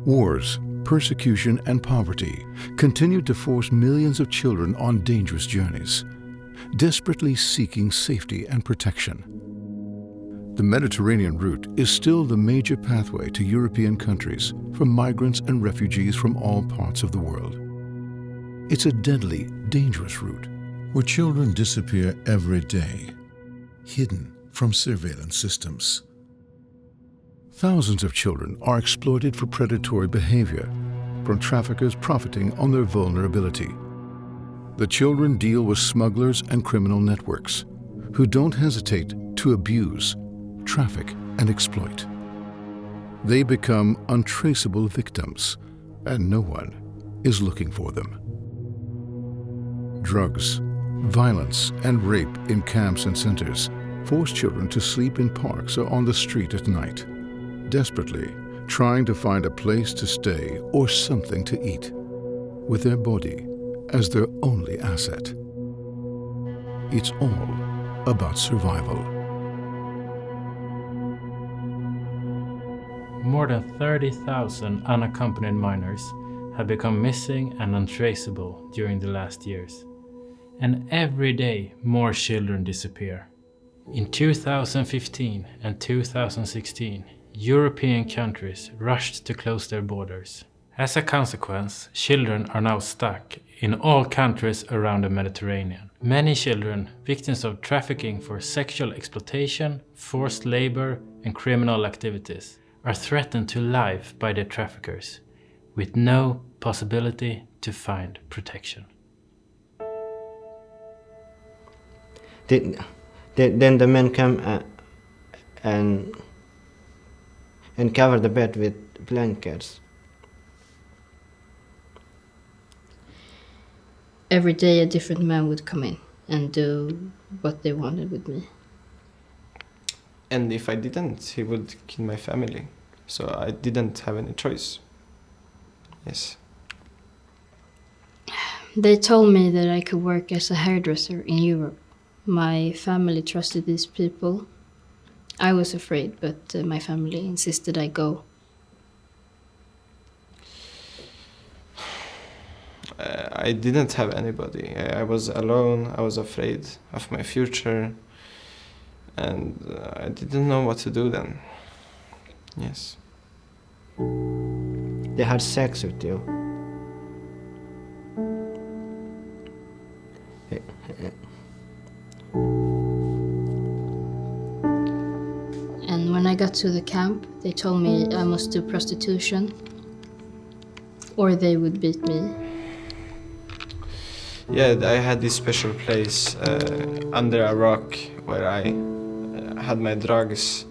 Wars, persecution, and poverty continued to force millions of children on dangerous journeys, desperately seeking safety and protection. The Mediterranean route is still the major pathway to European countries for migrants and refugees from all parts of the world. It's a deadly, dangerous route where children disappear every day, hidden from surveillance systems. Thousands of children are exploited for predatory behavior, from traffickers profiting on their vulnerability. The children deal with smugglers and criminal networks who don't hesitate to abuse, traffic, and exploit. They become untraceable victims, and no one is looking for them. Drugs, violence, and rape in camps and centers force children to sleep in parks or on the street at night, desperately trying to find a place to stay or something to eat, with their body as their only asset. It's all about survival. More than 30,000 unaccompanied minors have become missing and untraceable during the last years. And every day more children disappear. In 2015 and 2016, European countries rushed to close their borders. As a consequence, children are now stuck in all countries around the Mediterranean. Many children, victims of trafficking for sexual exploitation, forced labor, and criminal activities, are threatened to life by their traffickers, with no possibility to find protection. Then the men come and cover the bed with blankets. Every day a different man would come in and do what they wanted with me. And if I didn't, he would kill my family. So I didn't have any choice. Yes. They told me that I could work as a hairdresser in Europe. My family trusted these people. I was afraid, but my family insisted I go. I didn't have anybody. I was alone. I was afraid of my future. And I didn't know what to do then. Yes. They had sex with you. And when I got to the camp, they told me I must do prostitution or they would beat me. Yeah, I had this special place under a rock where I had my drugs.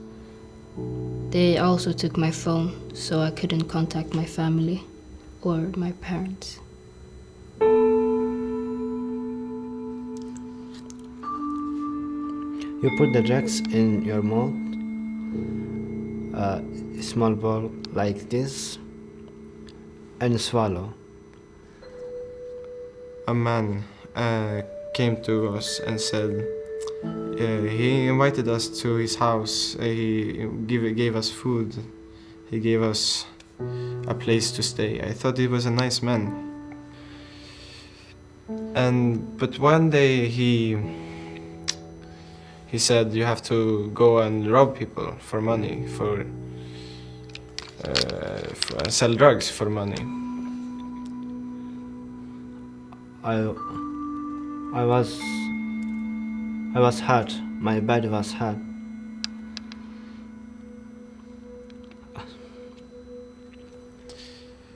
They also took my phone, so I couldn't contact my family or my parents. You put the drugs in your mouth, a small ball like this, and swallow. A man came to us and said he invited us to his house. He gave us food. He gave us a place to stay. I thought he was a nice man. But one day he said you have to go and rob people for money, for sell drugs for money. I was hurt. My body was hurt.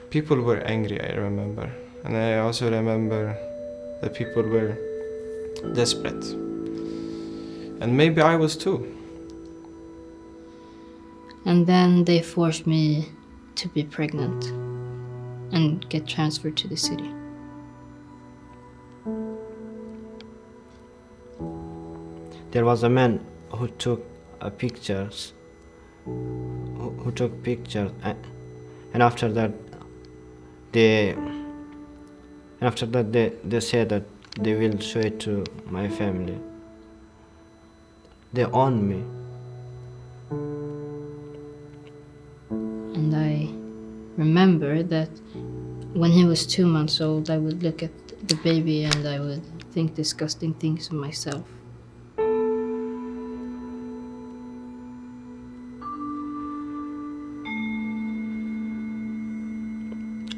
People were angry, I remember. And I also remember that people were desperate. And maybe I was too. And then they forced me to be pregnant and get transferred to the city. There was a man who took pictures. Who took pictures, and after that, they said that they will show it to my family. They own me. And I remember that when he was 2 months old, I would look at the baby and I would think disgusting things of myself.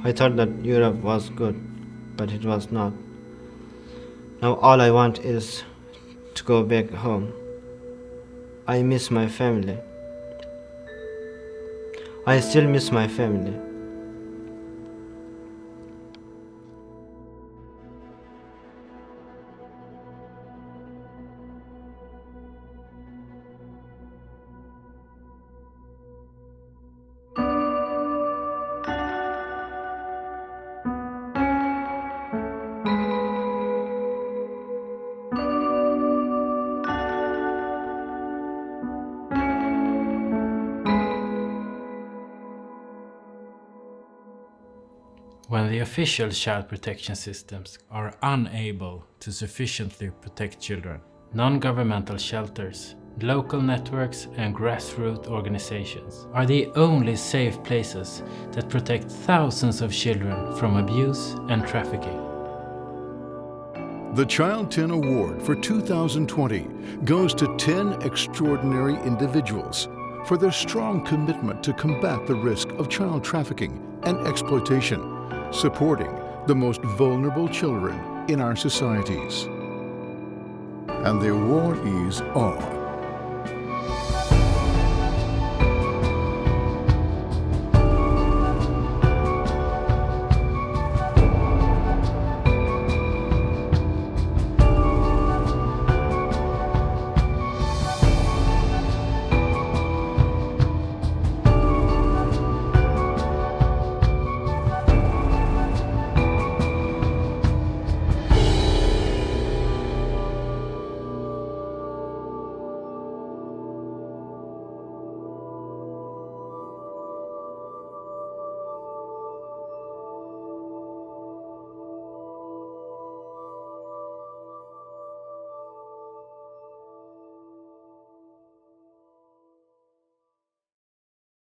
I thought that Europe was good, but it was not. Now all I want is to go back home. I miss my family. I still miss my family. When the official child protection systems are unable to sufficiently protect children, non-governmental shelters, local networks and grassroots organizations are the only safe places that protect thousands of children from abuse and trafficking. The Child 10 Award for 2020 goes to 10 extraordinary individuals for their strong commitment to combat the risk of child trafficking and exploitation, supporting the most vulnerable children in our societies. And the awardees are